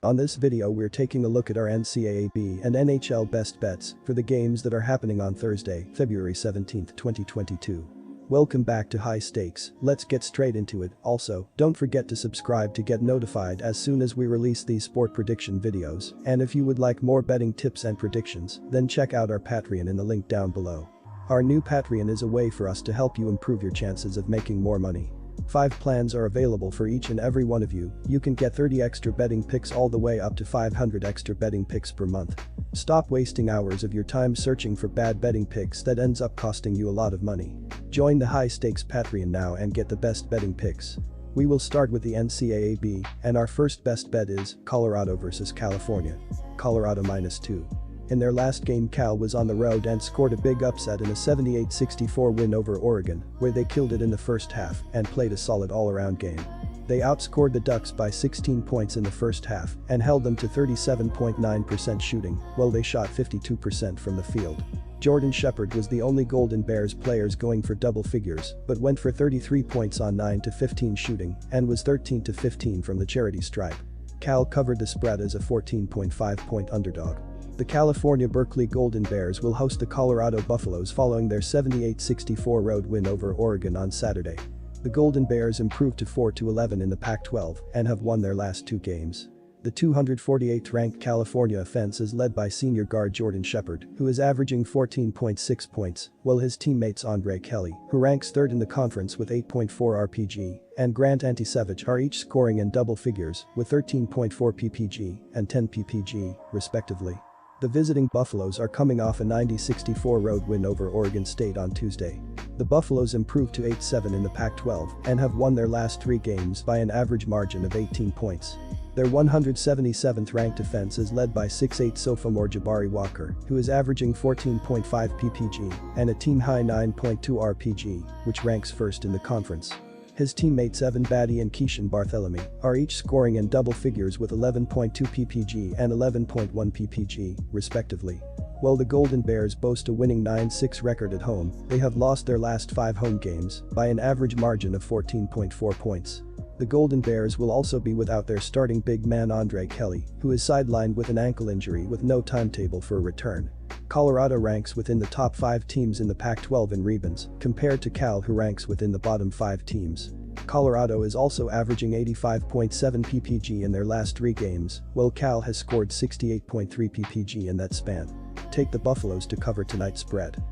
On this video we're taking a look at our NCAAB and NHL best bets for the games that are happening on Thursday, February 17, 2022. Welcome back to High Stakes, let's get straight into it. Also, don't forget to subscribe to get notified as soon as we release these sport prediction videos, and if you would like more betting tips and predictions, then check out our Patreon in the link down below. Our new Patreon is a way for us to help you improve your chances of making more money. 5 plans are available for each and every one of you. You can get 30 extra betting picks all the way up to 500 extra betting picks per month. Stop wasting hours of your time searching for bad betting picks that ends up costing you a lot of money. Join the High Stakes Patreon now and get the best betting picks. We will start with the NCAAB, and our first best bet is Colorado versus California. Colorado -2. In their last game, Cal was on the road and scored a big upset in a 78-64 win over Oregon, where they killed it in the first half and played a solid all-around game. They outscored the Ducks by 16 points in the first half and held them to 37.9% shooting, while they shot 52% from the field. Jordan Shepherd was the only Golden Bears players going for double figures, but went for 33 points on 9-15 shooting and was 13-15 from the charity stripe. Cal covered the spread as a 14.5-point underdog. The California Berkeley Golden Bears will host the Colorado Buffaloes following their 78-64 road win over Oregon on Saturday. The Golden Bears improved to 4-11 in the Pac-12 and have won their last 2 games. The 248th-ranked California offense is led by senior guard Jordan Shepherd, who is averaging 14.6 points, while his teammates Andre Kelly, who ranks 3rd in the conference with 8.4 RPG, and Grant Antisevich are each scoring in double figures with 13.4 PPG and 10 PPG, respectively. The visiting Buffaloes are coming off a 90-64 road win over Oregon State on Tuesday. The Buffaloes improved to 8-7 in the Pac-12 and have won their last 3 games by an average margin of 18 points. Their 177th ranked defense is led by 6'8 sophomore Jabari Walker, who is averaging 14.5 PPG and a team-high 9.2 RPG, which ranks 1st in the conference. His teammates Evan Batty and Keishan Barthelemy are each scoring in double figures with 11.2 PPG and 11.1 PPG, respectively. While the Golden Bears boast a winning 9-6 record at home, they have lost their last 5 home games by an average margin of 14.4 points. The Golden Bears will also be without their starting big man Andre Kelly, who is sidelined with an ankle injury with no timetable for a return. Colorado ranks within the top 5 teams in the Pac-12 in rebounds, compared to Cal, who ranks within the bottom 5 teams. Colorado is also averaging 85.7 PPG in their last 3 games, while Cal has scored 68.3 PPG in that span. Take the Buffaloes to cover tonight's spread.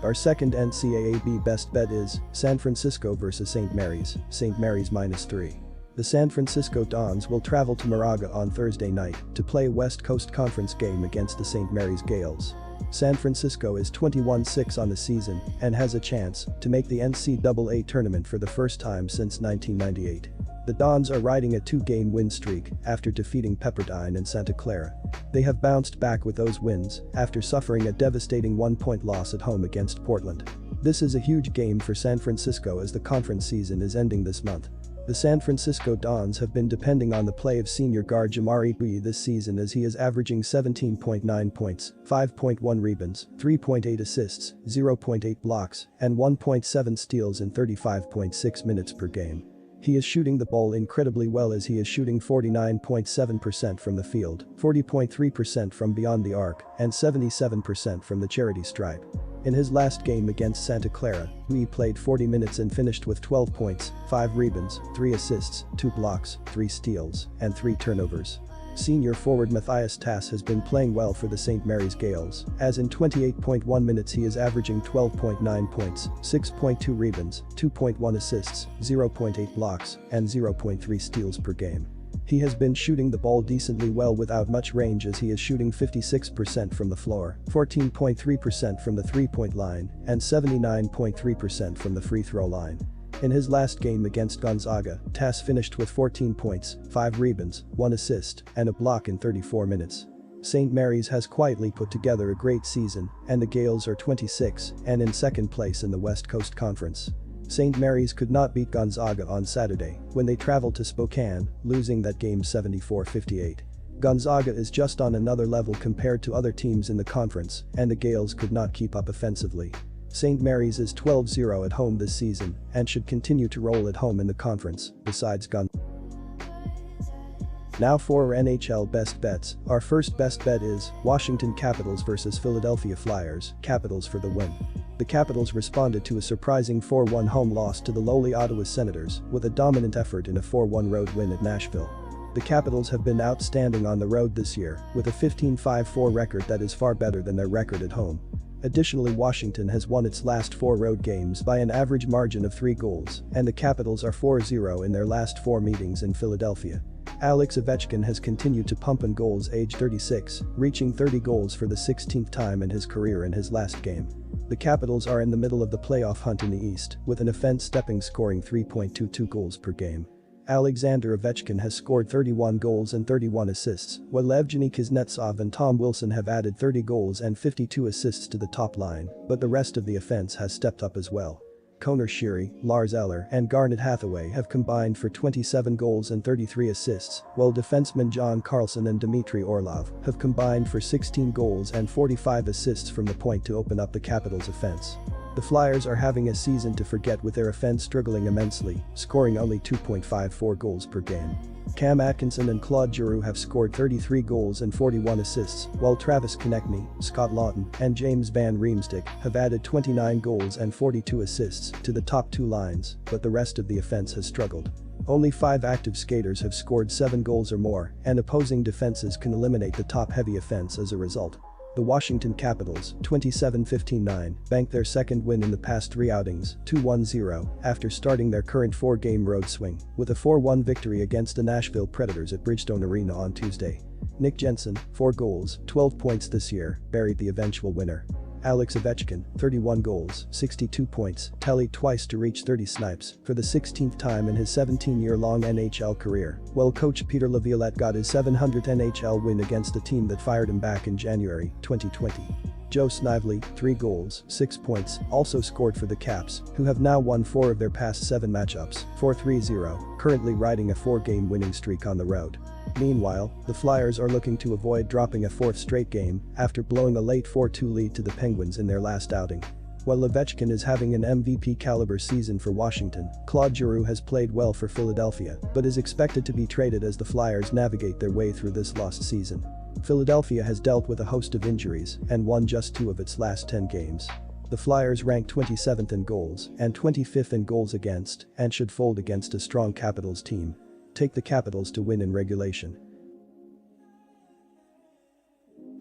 Our second NCAAB best bet is San Francisco versus St. Mary's, St. Mary's -3. The San Francisco Dons will travel to Moraga on Thursday night to play a West Coast Conference game against the St. Mary's Gales. San Francisco is 21-6 on the season and has a chance to make the NCAA tournament for the first time since 1998. The Dons are riding a 2-game win streak after defeating Pepperdine and Santa Clara. They have bounced back with those wins after suffering a devastating 1-point loss at home against Portland. This is a huge game for San Francisco as the conference season is ending this month. The San Francisco Dons have been depending on the play of senior guard Jamari Bui this season, as he is averaging 17.9 points, 5.1 rebounds, 3.8 assists, 0.8 blocks, and 1.7 steals in 35.6 minutes per game. He is shooting the ball incredibly well, as he is shooting 49.7% from the field, 40.3% from beyond the arc, and 77% from the charity stripe. In his last game against Santa Clara, he played 40 minutes and finished with 12 points, 5 rebounds, 3 assists, 2 blocks, 3 steals, and 3 turnovers. Senior forward Matthias Tass has been playing well for the St. Mary's Gales, as in 28.1 minutes he is averaging 12.9 points, 6.2 rebounds, 2.1 assists, 0.8 blocks, and 0.3 steals per game. He has been shooting the ball decently well without much range, as he is shooting 56% from the floor, 14.3% from the 3-point line, and 79.3% from the free throw line. In his last game against Gonzaga, Tass finished with 14 points, 5 rebounds, 1 assist, and a block in 34 minutes. St. Mary's has quietly put together a great season, and the Gales are 26 and in 2nd place in the West Coast Conference. St. Mary's could not beat Gonzaga on Saturday when they traveled to Spokane, losing that game 74-58. Gonzaga is just on another level compared to other teams in the conference, and the Gales could not keep up offensively. St. Mary's is 12-0 at home this season and should continue to roll at home in the conference, besides Gonzaga. Now for our NHL best bets. Our first best bet is Washington Capitals vs Philadelphia Flyers, Capitals for the win. The Capitals responded to a surprising 4-1 home loss to the lowly Ottawa Senators with a dominant effort in a 4-1 road win at Nashville. The Capitals have been outstanding on the road this year, with a 15-5-4 record that is far better than their record at home. Additionally, Washington has won its last 4 road games by an average margin of 3 goals, and the Capitals are 4-0 in their last 4 meetings in Philadelphia. Alex Ovechkin has continued to pump in goals age 36, reaching 30 goals for the 16th time in his career in his last game. The Capitals are in the middle of the playoff hunt in the East, with an offense stepping scoring 3.22 goals per game. Alexander Ovechkin has scored 31 goals and 31 assists, while Evgeny Kuznetsov and Tom Wilson have added 30 goals and 52 assists to the top line, but the rest of the offense has stepped up as well. Conor Sheary, Lars Eller and Garnet Hathaway have combined for 27 goals and 33 assists, while defensemen John Carlson and Dmitry Orlov have combined for 16 goals and 45 assists from the point to open up the Capitals' offense. The Flyers are having a season to forget with their offense struggling immensely, scoring only 2.54 goals per game. Cam Atkinson and Claude Giroux have scored 33 goals and 41 assists, while Travis Konechny, Scott Laughton, and James Van Riemsdyk have added 29 goals and 42 assists to the top 2 lines, but the rest of the offense has struggled. Only 5 active skaters have scored 7 goals or more, and opposing defenses can eliminate the top-heavy offense as a result. The Washington Capitals, 27-15-9, banked their second win in the past 3 outings, 2-1-0, after starting their current 4-game road swing, with a 4-1 victory against the Nashville Predators at Bridgestone Arena on Tuesday. Nick Jensen, 4 goals, 12 points this year, buried the eventual winner. Alex Ovechkin, 31 goals, 62 points, tallied twice to reach 30 snipes for the 16th time in his 17-year-long NHL career, while coach Peter Laviolette got his 700th NHL win against the team that fired him back in January 2020. Joe Snively, 3 goals, 6 points, also scored for the Caps, who have now won 4 of their past 7 matchups, 4-3-0, currently riding a 4-game winning streak on the road. Meanwhile, the Flyers are looking to avoid dropping a 4th straight game after blowing a late 4-2 lead to the Penguins in their last outing. While Ovechkin is having an MVP-caliber season for Washington, Claude Giroux has played well for Philadelphia but is expected to be traded as the Flyers navigate their way through this lost season. Philadelphia has dealt with a host of injuries and won just 2 of its last 10 games. The Flyers rank 27th in goals and 25th in goals against and should fold against a strong Capitals team. Take the Capitals to win in regulation.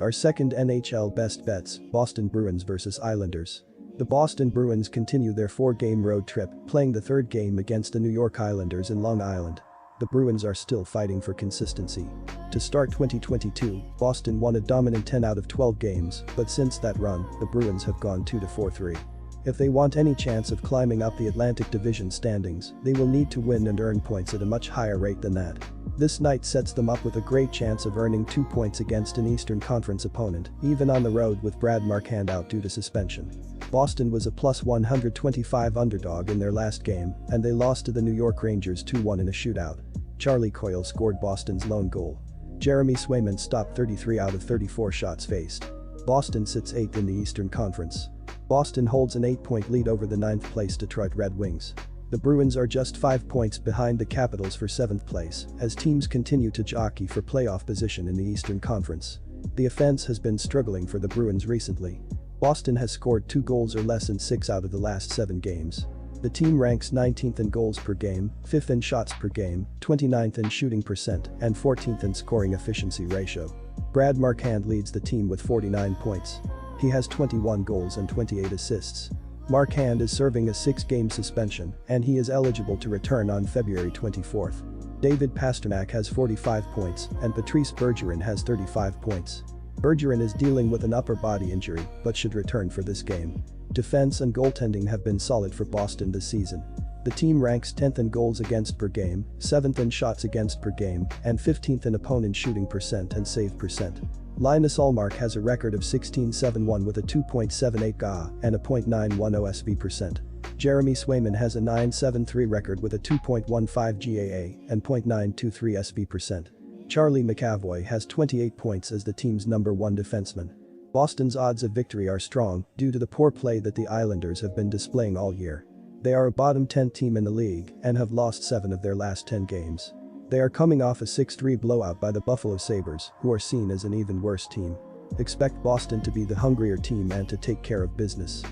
Our second NHL best bets, Boston Bruins vs Islanders. The Boston Bruins continue their 4-game road trip, playing the 3rd game against the New York Islanders in Long Island. The Bruins are still fighting for consistency. To start 2022, Boston won a dominant 10 out of 12 games, but since that run, the Bruins have gone 2-4-3. If they want any chance of climbing up the Atlantic Division standings, they will need to win and earn points at a much higher rate than that. This night sets them up with a great chance of earning 2 points against an Eastern Conference opponent, even on the road with Brad Marchand out due to suspension. Boston was a +125 underdog in their last game, and they lost to the New York Rangers 2-1 in a shootout. Charlie Coyle scored Boston's lone goal. Jeremy Swayman stopped 33 out of 34 shots faced. Boston sits 8th in the Eastern Conference. Boston holds an 8-point lead over the 9th-place Detroit Red Wings. The Bruins are just 5 points behind the Capitals for 7th place, as teams continue to jockey for playoff position in the Eastern Conference. The offense has been struggling for the Bruins recently. Boston has scored 2 goals or less in 6 out of the last 7 games. The team ranks 19th in goals per game, 5th in shots per game, 29th in shooting percent, and 14th in scoring efficiency ratio. Brad Marchand leads the team with 49 points. He has 21 goals and 28 assists. Marchand is serving a 6-game suspension, and he is eligible to return on February 24th. David Pastrnak has 45 points, and Patrice Bergeron has 35 points. Bergeron is dealing with an upper body injury, but should return for this game. Defense and goaltending have been solid for Boston this season. The team ranks 10th in goals against per game, 7th in shots against per game, and 15th in opponent shooting percent and save percent. Linus Ullmark has a record of 16-7-1 with a 2.78 GA and a .91 OSV percent. Jeremy Swayman has a 9-7-3 record with a 2.15 GAA and .923 SV percent. Charlie McAvoy has 28 points as the team's number 1 defenseman. Boston's odds of victory are strong due to the poor play that the Islanders have been displaying all year. They are a bottom 10 team in the league and have lost 7 of their last 10 games. They are coming off a 6-3 blowout by the Buffalo Sabres, who are seen as an even worse team. Expect Boston to be the hungrier team and to take care of business.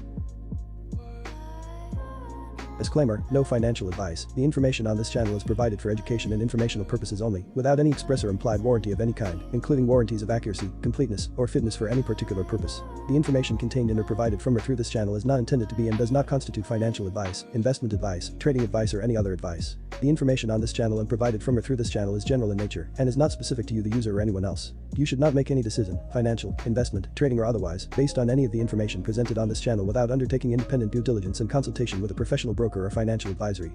Disclaimer, no financial advice. The information on this channel is provided for education and informational purposes only, without any express or implied warranty of any kind, including warranties of accuracy, completeness, or fitness for any particular purpose. The information contained in or provided from or through this channel is not intended to be and does not constitute financial advice, investment advice, trading advice, or any other advice. The information on this channel and provided from or through this channel is general in nature and is not specific to you, the user, or anyone else. You should not make any decision, financial, investment, trading, or otherwise, based on any of the information presented on this channel without undertaking independent due diligence and consultation with a professional broker or financial advisory.